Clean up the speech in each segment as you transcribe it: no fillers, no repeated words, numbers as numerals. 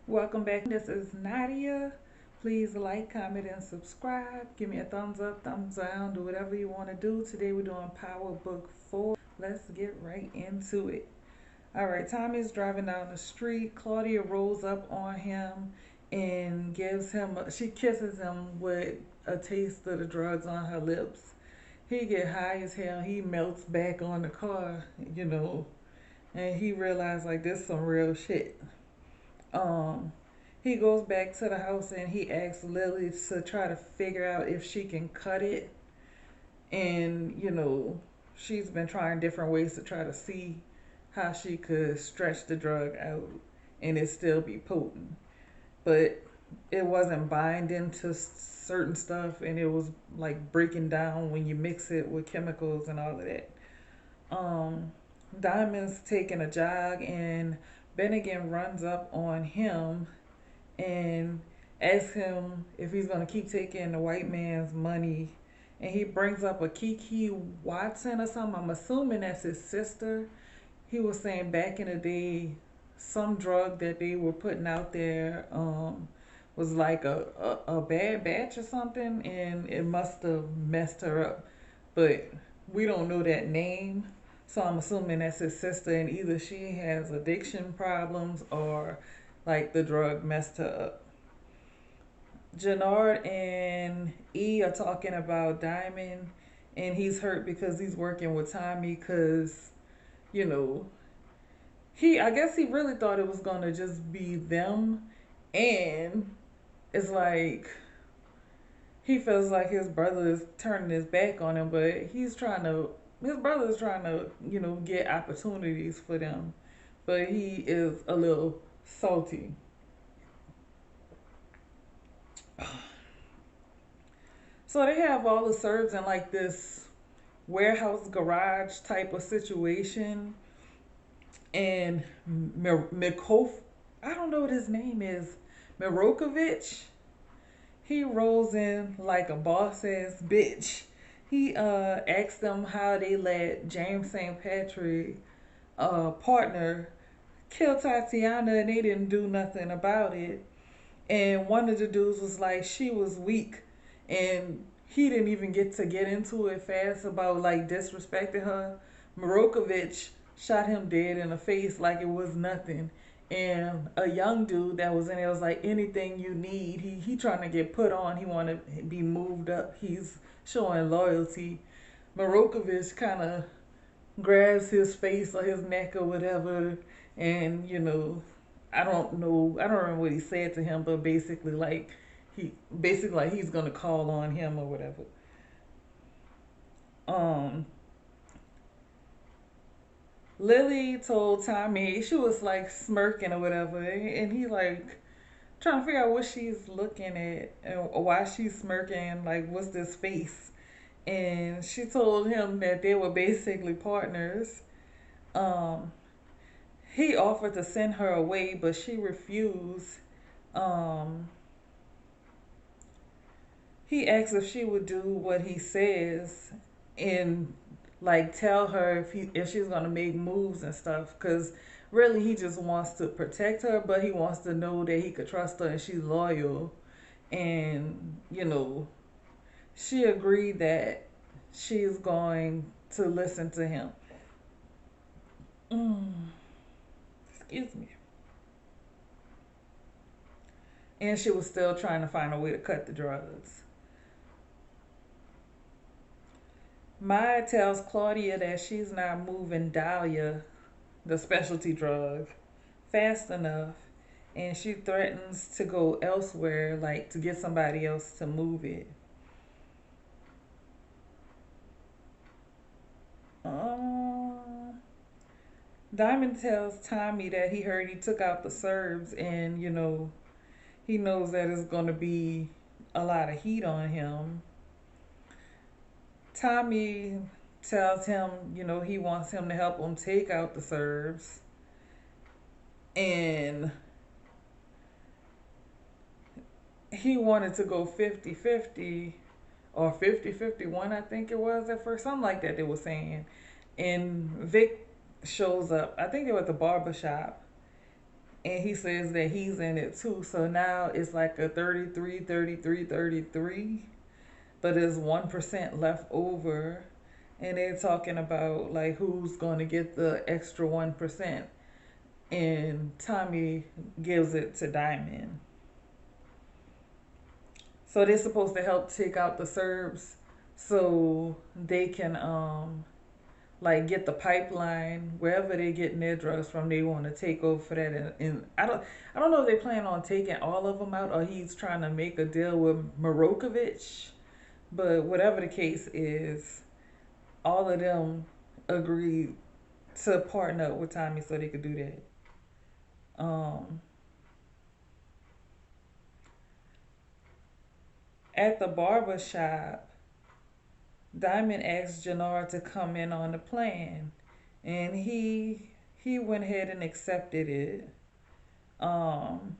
Welcome back. This is Nadia. Please like, comment, and subscribe. Give me a thumbs up, thumbs down, do whatever you want to do. Today we're doing Power Book 4. Let's get right into it. All right, Tommy's driving down the street. Claudia rolls up on him and she kisses him with a taste of the drugs on her lips. He get high as hell. He melts back on the car, you know, and he realized like this some real shit. Um, he goes back to the house and he asks Lily to try to figure out if she can cut it. And, she's been trying different ways to try to see how she could stretch the drug out and it still be potent. But it wasn't binding to certain stuff and it was like breaking down when you mix it with chemicals and all of that. Um, Diamond's taking a jog and Bennigan runs up on him and asks him if he's going to keep taking the white man's money. And he brings up a Kiki Watson or something. I'm assuming that's his sister. He was saying back in the day, some drug that they were putting out there was like a bad batch or something, and it must have messed her up. But we don't know that name. So I'm assuming that's his sister, and either she has addiction problems or like the drug messed her up. Jannard and E are talking about Diamond, and he's hurt because he's working with Tommy because, you know, I guess he really thought it was gonna just be them, and it's like he feels like his brother is turning his back on him, but his brother is trying to, get opportunities for them, but he is a little salty. So they have all the serves in like this warehouse garage type of situation, and Mikov, I don't know what his name is, Mirokovich. He rolls in like a boss ass bitch. He asked them how they let James St. Patrick partner kill Tatiana and they didn't do nothing about it. And one of the dudes was like, she was weak. And he didn't even get into it fast about like disrespecting her. Morokovich shot him dead in the face like it was nothing. And a young dude that was in there was like, anything you need. He trying to get put on. He want to be moved up. He's showing loyalty. Morokovich kind of grabs his face or his neck or whatever, and I don't know, I don't remember what he said to him, but basically like he's gonna call on him or whatever. Um, Lily told Tommy, she was like smirking or whatever, and he like trying to figure out what she's looking at and why she's smirking, like what's this face? And she told him that they were basically partners. Um, he offered to send her away, but she refused. Um, he asked if she would do what he says and like tell her if she's gonna make moves and stuff. Cause really he just wants to protect her, but he wants to know that he could trust her and she's loyal. And she agreed that she's going to listen to him. Mm, excuse me. And she was still trying to find a way to cut the drugs. Maya tells Claudia that she's not moving Dahlia, the specialty drug, fast enough, and she threatens to go elsewhere, like to get somebody else to move it. Um, Diamond tells Tommy that he heard he took out the Serbs, and he knows that it's gonna be a lot of heat on him. Tommy tells him, he wants him to help him take out the Serbs. And he wanted to go 50-50 or 50-51, I think it was at first. Something like that they were saying. And Vic shows up. I think they were at the barber shop. And he says that he's in it too. So now it's like a 33, 33, 33, but there's 1% left over. And they're talking about like who's going to get the extra 1%. And Tommy gives it to Diamond. So they're supposed to help take out the Serbs so they can like get the pipeline wherever they getting their drugs from. They want to take over for that, and I don't know if they plan on taking all of them out or he's trying to make a deal with Morokovich. But whatever the case is, all of them agreed to partner up with Tommy so they could do that. Um, at the barber shop, Diamond asked Jannard to come in on the plan, and he went ahead and accepted it. Um,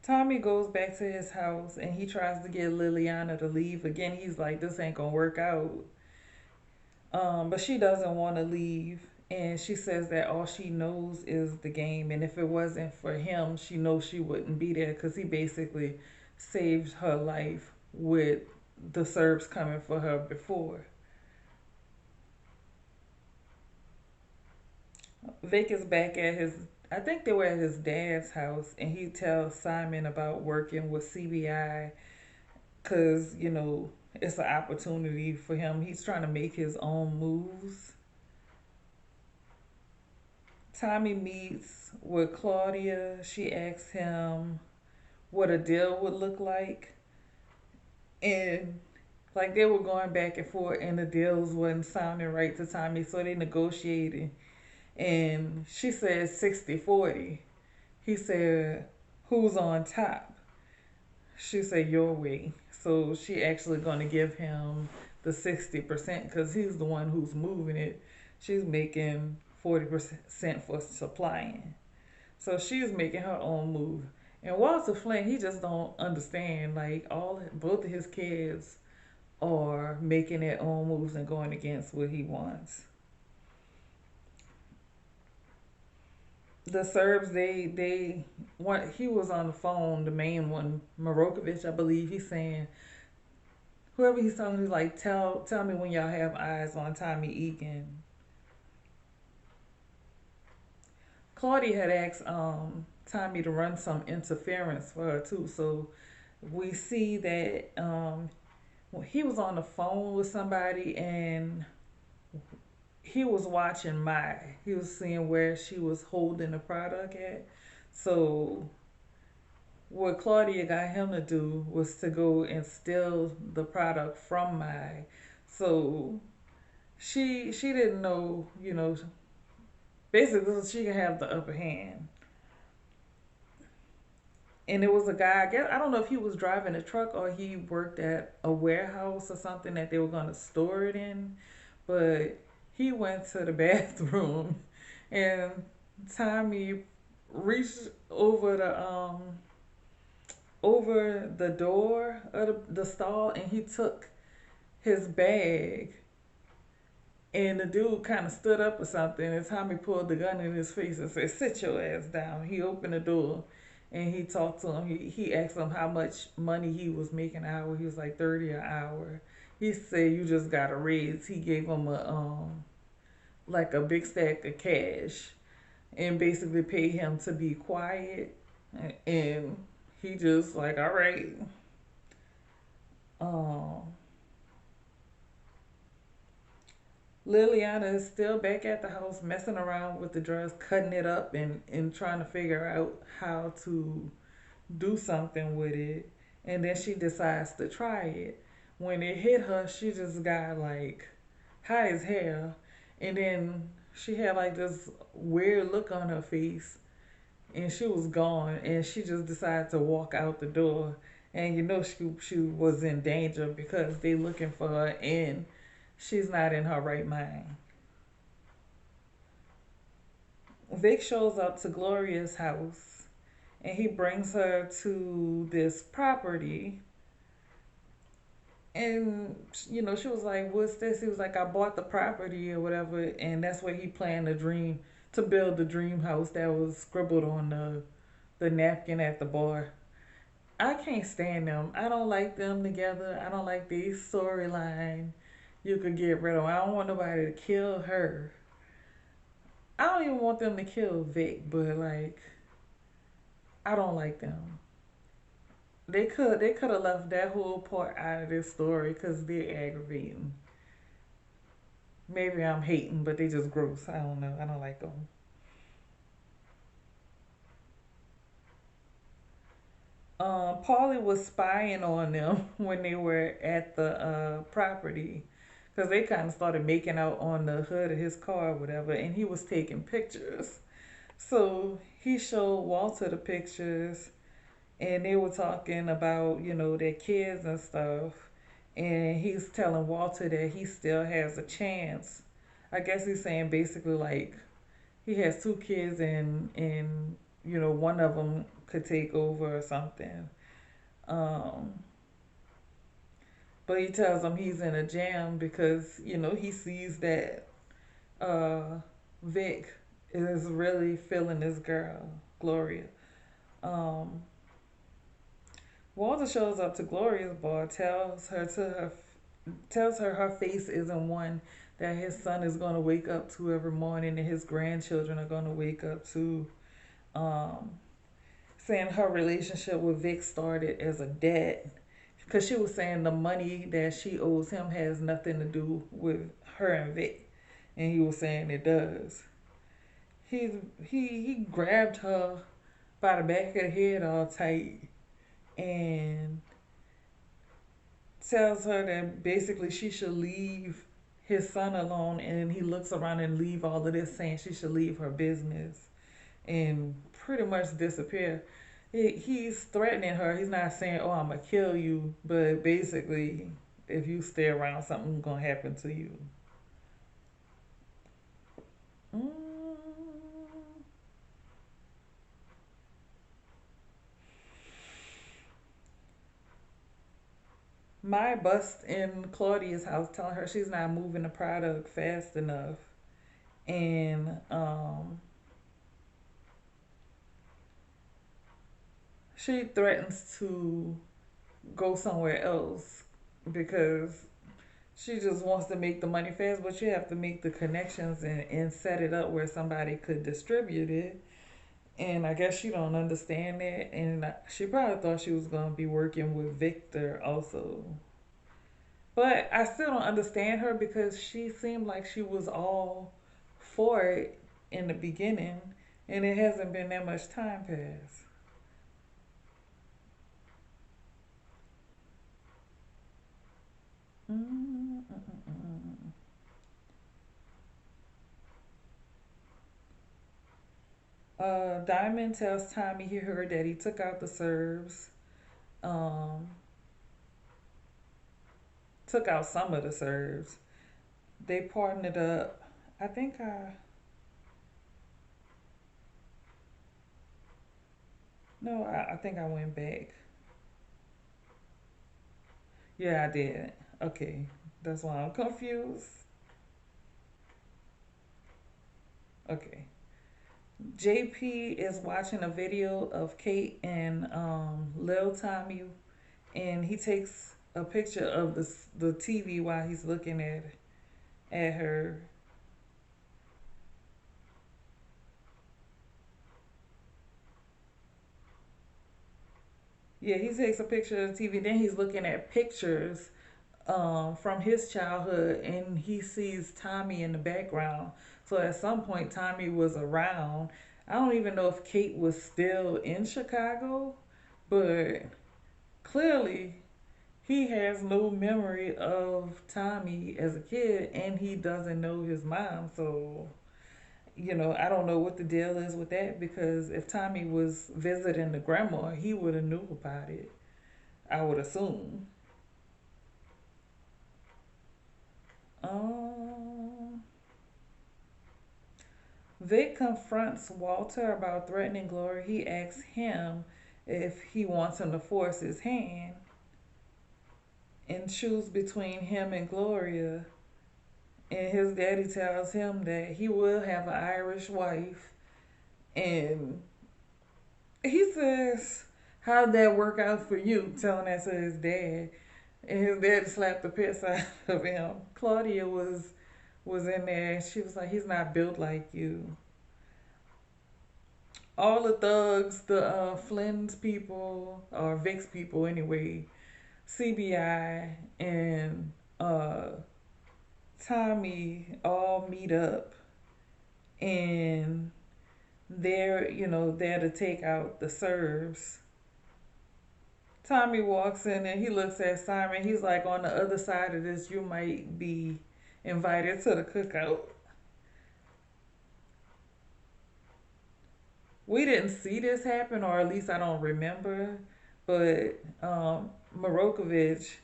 Tommy goes back to his house and he tries to get Liliana to leave again. He's like, "This ain't gonna work out." But she doesn't want to leave, and she says that all she knows is the game, and if it wasn't for him, she knows she wouldn't be there because he basically saved her life with the Serbs coming for her before. Vic is back at his, I think they were at his dad's house, and he tells Simon about working with CBI because, it's an opportunity for him. He's trying to make his own moves. Tommy meets with Claudia. She asks him what a deal would look like. And like they were going back and forth, and the deals wasn't sounding right to Tommy, so they negotiated. And she said 60-40. He said, "Who's on top?" She said, "Your way." So she actually going to give him the 60% because he's the one who's moving it. She's making 40% for supplying. So she's making her own move. And Walter Flynn, he just don't understand. Like both of his kids are making their own moves and going against what he wants. The Serbs, they want. He was on the phone, the main one, Morokovich, I believe. He's saying whoever he's telling, he's like, tell me when y'all have eyes on Tommy Egan. Claudia had asked Tommy to run some interference for her too. So we see that he was on the phone with somebody and he was watching Mai. He was seeing where she was holding the product at. So what Claudia got him to do was to go and steal the product from Mai. So she didn't know, basically she could have the upper hand. And it was a guy, I guess, I don't know if he was driving a truck or he worked at a warehouse or something that they were going to store it in. But he went to the bathroom and Tommy reached over the door of the stall and he took his bag, and the dude kind of stood up or something, and Tommy pulled the gun in his face and said, "Sit your ass down." He opened the door and he talked to him. He asked him how much money he was making an hour. He was like 30 an hour. He said, "You just got a raise." He gave him a like a big stack of cash and basically paid him to be quiet. And he just like, "All right." Um, Liliana is still back at the house messing around with the drugs, cutting it up and trying to figure out how to do something with it. And then she decides to try it. When it hit her, she just got like high as hell. And then she had like this weird look on her face and she was gone, and she just decided to walk out the door. And she was in danger because they looking for her and she's not in her right mind. Vic shows up to Gloria's house and he brings her to this property. And she was like, "What's this?" He was like, "I bought the property or whatever," and that's where he planned the dream to build the dream house that was scribbled on the napkin at the bar. I can't stand them. I don't like them together. I don't like the storyline. You could get rid of. I don't want nobody to kill her. I don't even want them to kill Vic, but like I don't like them. They could have left that whole part out of this story because they're aggravating. Maybe I'm hating, but they just gross. I don't know. I don't like them. Paulie was spying on them when they were at the property because they kind of started making out on the hood of his car or whatever, and he was taking pictures. So he showed Walter the pictures, and they were talking about, their kids and stuff. And he's telling Walter that he still has a chance. I guess he's saying basically like he has two kids and one of them could take over or something. Um, but he tells him he's in a jam because he sees that uh, Vic is really feeling this girl, Gloria. Um, Walter shows up to Gloria's bar, tells her her face isn't one that his son is going to wake up to every morning and his grandchildren are going to wake up to. Um, Saying her relationship with Vic started as a debt because she was saying the money that she owes him has nothing to do with her and Vic, and he was saying it does. He grabbed her by the back of the head all tight and tells her that basically she should leave his son alone, and he looks around and leave all of this saying she should leave her business and pretty much disappear. He's threatening her. He's not saying, "Oh, I'm gonna kill you," but basically, if you stay around, something's gonna happen to you. Mm. My bust in Claudia's house, telling her she's not moving the product fast enough, and she threatens to go somewhere else because she just wants to make the money fast, but you have to make the connections and set it up where somebody could distribute it. And I guess she don't understand that, and she probably thought she was gonna be working with Victor also. But I still don't understand her because she seemed like she was all for it in the beginning, and it hasn't been that much time passed. Mm-mm-mm. Diamond tells Tommy he heard that he took out the Serbs, um, took out some of the Serbs. They partnered up. I think I no, I think I went back. Yeah, I did. Okay, that's why I'm confused. Okay, JP is watching a video of Kate and Lil Tommy, and he takes a picture of the TV while he's looking at her. Yeah, he takes a picture of the TV. Then he's looking at pictures from his childhood, and he sees Tommy in the background. So at some point, Tommy was around. I don't even know if Kate was still in Chicago, but clearly he has no memory of Tommy as a kid, and he doesn't know his mom. So, I don't know what the deal is with that because if Tommy was visiting the grandma, he would have knew about it. I would assume. Um, Vic confronts Walter about threatening Gloria. He asks him if he wants him to force his hand and choose between him and Gloria. And his daddy tells him that he will have an Irish wife. And he says, how'd that work out for you? Telling that to his dad. And his dad slapped the piss out of him. Claudia was in there. She was like, he's not built like you. All the thugs, the Flynn's people, or Vic's people anyway, CBI and Tommy all meet up, and they're to take out the Serbs. Tommy walks in and he looks at Simon. He's like, on the other side of this, you might be invited to the cookout. We didn't see this happen, or at least I don't remember. But Morokovich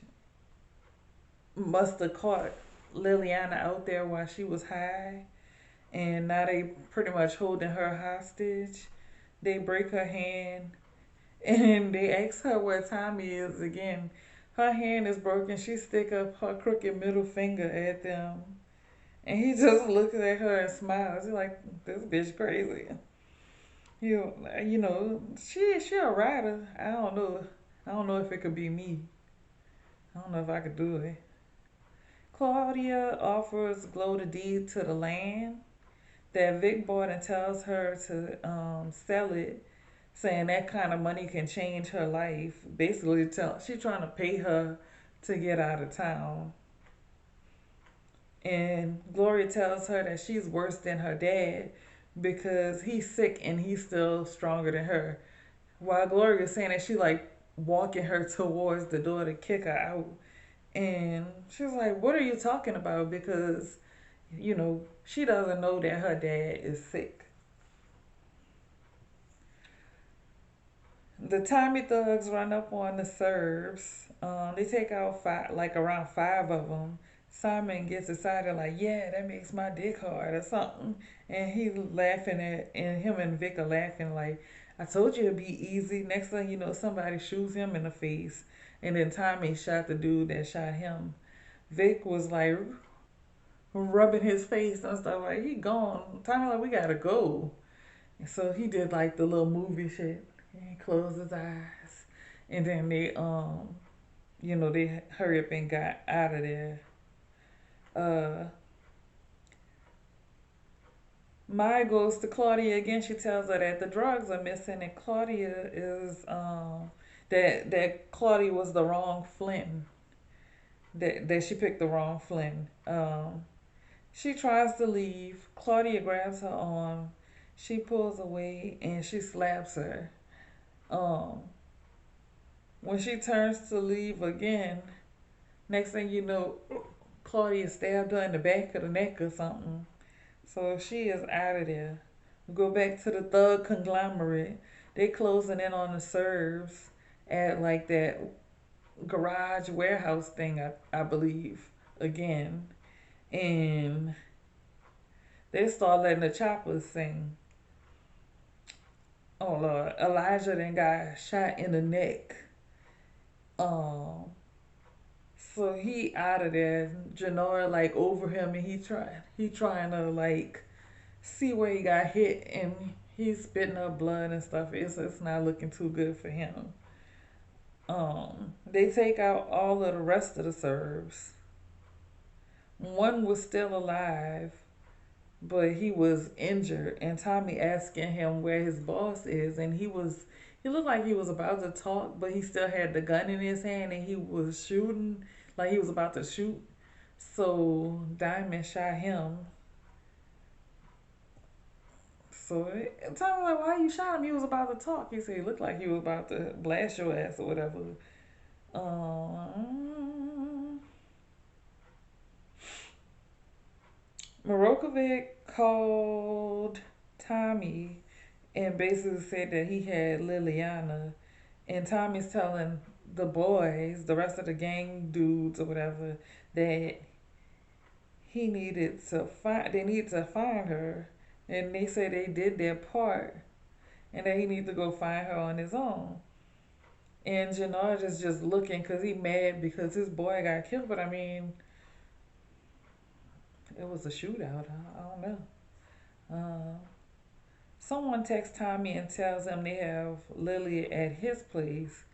must have caught Liliana out there while she was high, and now they pretty much holding her hostage. They break her hand, and they ask her where Tommy is again. Her hand is broken. She stick up her crooked middle finger at them, and he just looks at her and smiles. He's like, "This bitch crazy." She a rider. I don't know. I don't know if it could be me. I don't know if I could do it. Claudia offers Glow the deed to the land that Vic bought and tells her to sell it, saying that kind of money can change her life. Basically, she's trying to pay her to get out of town. And Gloria tells her that she's worse than her dad because he's sick and he's still stronger than her. While Gloria's saying that she like walking her towards the door to kick her out. And she's like, what are you talking about? Because, she doesn't know that her dad is sick. The Tommy thugs run up on the Serbs. They take out around five of them. Simon gets excited, like, yeah, that makes my dick hard or something. And he's laughing and him and Vic are laughing, like, I told you it'd be easy. Next thing you know, somebody shoots him in the face. And then Tommy shot the dude that shot him. Vic was like rubbing his face and stuff, like, he gone. Tommy, like, we gotta go. And so he did like the little movie shit. He closed his eyes. And then they hurry up and got out of there. Uh, Maya goes to Claudia again. She tells her that the drugs are missing, and Claudia is that Claudia was the wrong Flynn. That she picked the wrong Flynn. She tries to leave. Claudia grabs her arm. She pulls away and she slaps her. Um, when she turns to leave again, next thing you know, Claudia stabbed her in the back of the neck or something. So she is out of there. We go back to the thug conglomerate. They closing in on the Serbs at like that garage warehouse thing, I believe, again. And they start letting the choppers sing. Oh Lord, Elijah then got shot in the neck. Um, so he out of there. Janora like over him, and he trying to like see where he got hit, and he's spitting up blood and stuff. It's not looking too good for him. They take out all of the rest of the Serbs. One was still alive, but he was injured, and Tommy asking him where his boss is, and he looked like he was about to talk, but he still had the gun in his hand, and he was shooting like he was about to shoot. So Diamond shot him. So Tommy like, why you shot him? He was about to talk. He said he looked like he was about to blast your ass or whatever. Um, Morokovic called Tommy and basically said that he had Liliana, and Tommy's telling the boys, the rest of the gang dudes or whatever, that they need to find her, and they say they did their part, and that he needs to go find her on his own. And Jannard is just looking because he mad because his boy got killed. But I mean, it was a shootout. I don't know. Uh, Someone texts Tommy and tells him they have Lily at his place.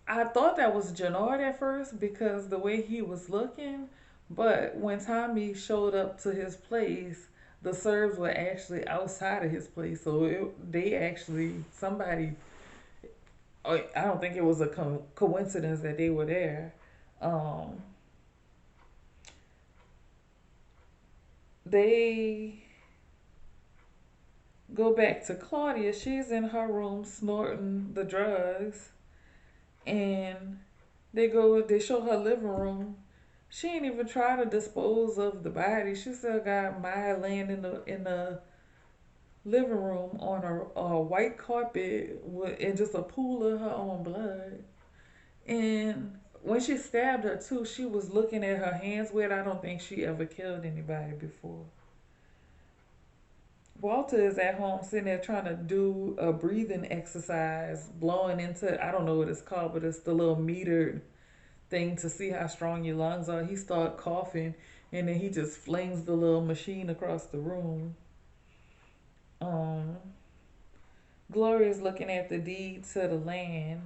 I thought that was Jannard at first because the way he was looking, but when Tommy showed up to his place, the Serbs were actually outside of his place. So they actually, somebody, I don't think it was a coincidence that they were there. Um, they go back to Claudia. She's in her room snorting the drugs, and they show her living room. She ain't even try to dispose of the body. She still got Maya laying in the living room on a white carpet with and just a pool of her own blood. And when she stabbed her too, she was looking at her hands weird. I don't think she ever killed anybody before. Walter is at home sitting there trying to do a breathing exercise, blowing into, I don't know what it's called, but it's the little metered thing to see how strong your lungs are. He started coughing, and then he just flings the little machine across the room. Um, Gloria's looking at the deed to the land,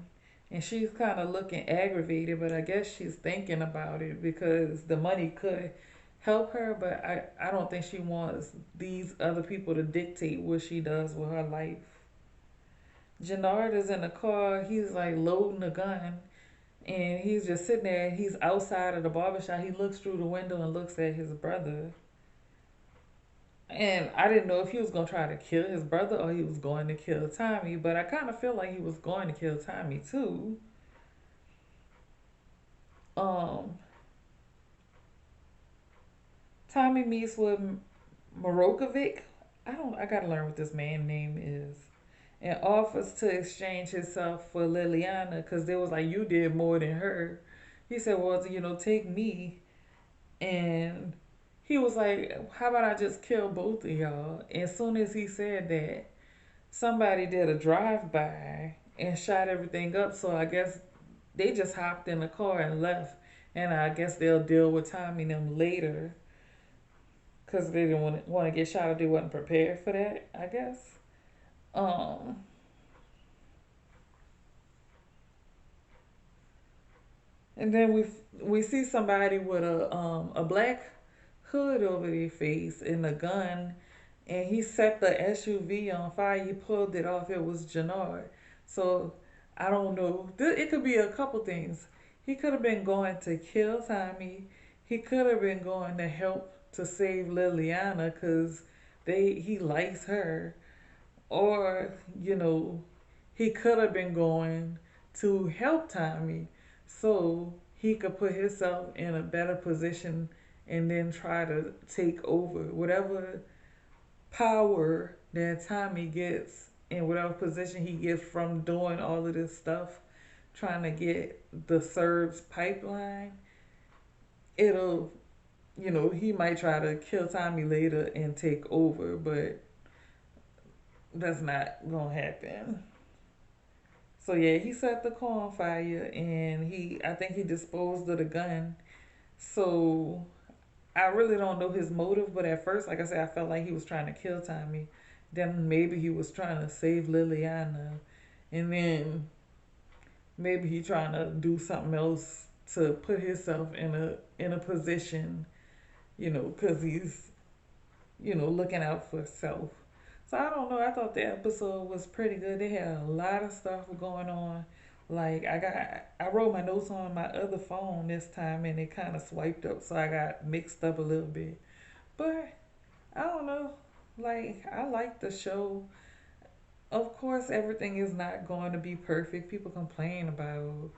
and she's kind of looking aggravated, but I guess she's thinking about it because the money could help her, but I don't think she wants these other people to dictate what she does with her life. Jannard is in the car. He's like loading a gun, and he's just sitting there. He's outside of the barbershop. He looks through the window and looks at his brother. And I didn't know if he was going to try to kill his brother or he was going to kill Tommy, but I kind of feel like he was going to kill Tommy too. Um, Tommy meets with Morokovic. I gotta learn what this man name is. And offers to exchange himself for Liliana because they was like, you did more than her. He said, well, take me. And he was like, how about I just kill both of y'all? And as soon as he said that, somebody did a drive by and shot everything up. So I guess they just hopped in the car and left. And I guess they'll deal with Tommy and them later because they didn't want to get shot or they wasn't prepared for that, I guess. Um, and then we see somebody with a black hood over their face and a gun, and he set the SUV on fire. He pulled it off. It was Jannard. So I don't know. It could be a couple things. He could have been going to kill Tommy. He could have been going to help to save Liliana because he likes her. Or, he could have been going to help Tommy so he could put himself in a better position and then try to take over whatever power that Tommy gets in whatever position he gets from doing all of this stuff, trying to get the Serbs pipeline. It'll, he might try to kill Tommy later and take over, but that's not gonna happen. So yeah, he set the car on fire and I think he disposed of the gun. So I really don't know his motive, but at first, like I said, I felt like he was trying to kill Tommy. Then maybe he was trying to save Liliana, and then maybe he trying to do something else to put himself in a position, because he's looking out for self. So I don't know. I thought the episode was pretty good. They had a lot of stuff going on. Like I wrote my notes on my other phone this time, and it kind of swiped up, so I got mixed up a little bit. But I don't know. Like I like the show. Of course, everything is not going to be perfect. People complain about,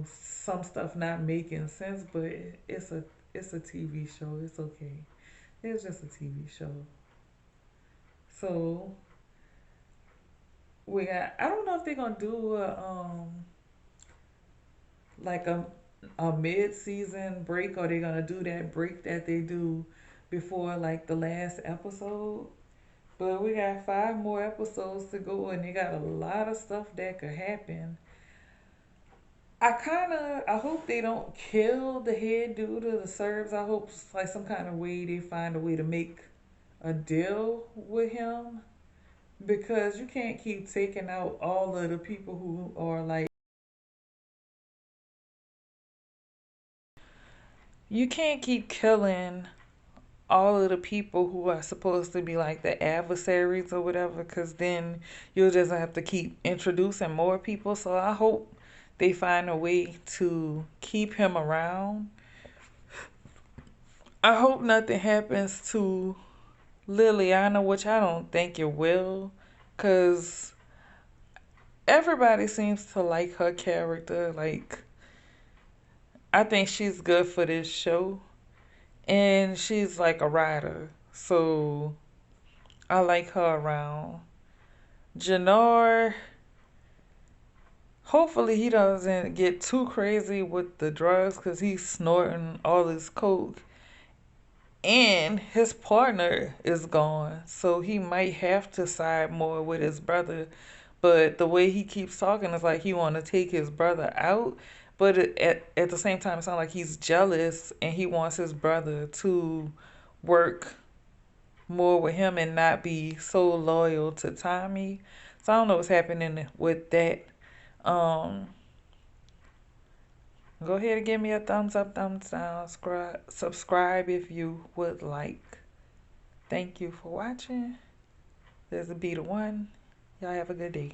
some stuff not making sense, but it's a TV show. It's okay. It's just a TV show. So I don't know if they're gonna do like a mid season break, or they're gonna do that break that they do before like the last episode. But we got 5 more episodes to go, and they got a lot of stuff that could happen. I hope they don't kill the head dude of the Serbs. I hope like some kind of way they find a way to make a deal with him, because you can't keep taking out all of the people who are like, you can't keep killing all of the people who are supposed to be like the adversaries or whatever, because then you'll just have to keep introducing more people. So I hope they find a way to keep him around. I hope nothing happens to Liliana, which I don't think it will, because everybody seems to like her character. Like, I think she's good for this show, and she's like a writer, so I like her around. Jannar, hopefully he doesn't get too crazy with the drugs because he's snorting all his coke. And his partner is gone, so he might have to side more with his brother. But the way he keeps talking is like he want to take his brother out, but at the same time, it sounds like he's jealous and he wants his brother to work more with him and not be so loyal to Tommy. So I don't know what's happening with that. Um, Go ahead and give me a thumbs up, thumbs down, subscribe if you would like. Thank you for watching. This will be the one. Y'all have a good day.